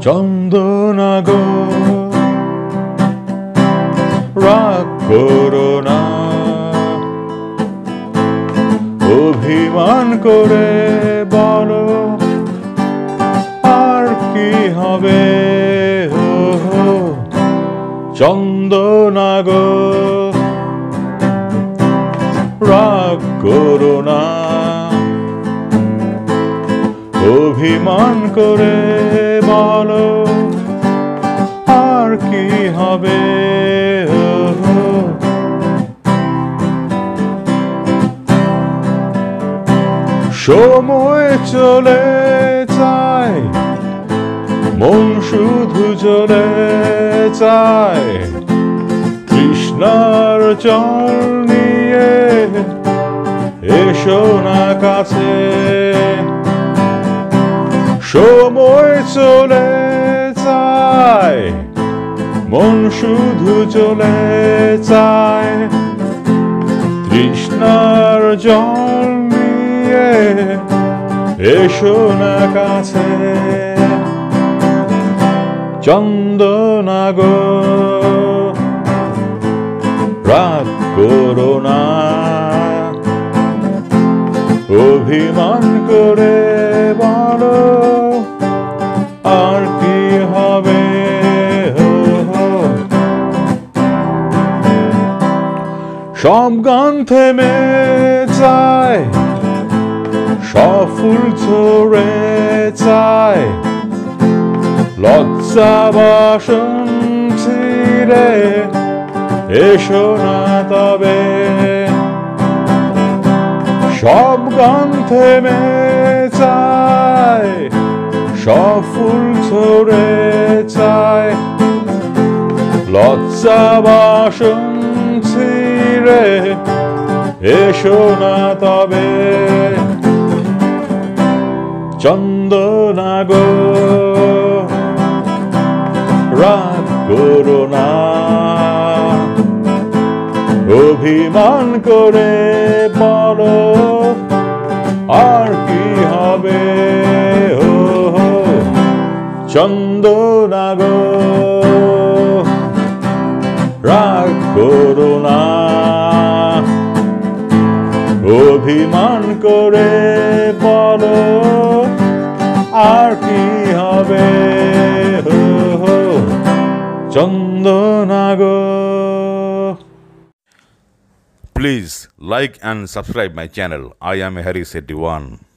চন্দনা গো রাগ করো না, অভিমান করে বলো আর কি হবে। চন্দনা গো রাগ করো না, অভিমান করে বলো আর কি হবে। সময় চলে যায়, মন শুধু চলে যায়, তৃষ্ণার জল নিয়ে এসো না কাছে। সময় চলে যায়, মন শুধু চলে যায়, তৃষ্ণার জল নিয়ে এসো না কাছে। চন্দনা গো রাগ করো না, অভিমান করে বলো আর কি হবে। সব গান থেমে যায়, সব ফুল ঝরে যায়, লজ্জা বাসন ছিঁড়ে এসো না তবে। সব গান থেমে যায়, সব ফুল ঝরে যায়, লজ্জা বাসন ছিঁড়ে এসো না তবে। চন্দনা গো রাগ করো না, অভিমান করে বলো আর কি হবে। চন্দনা গো রাগ করো না, অভিমান করে বলো আর কি হবে। চন্দনা গো। Please like and subscribe my channel. I am Hari Sethi 1.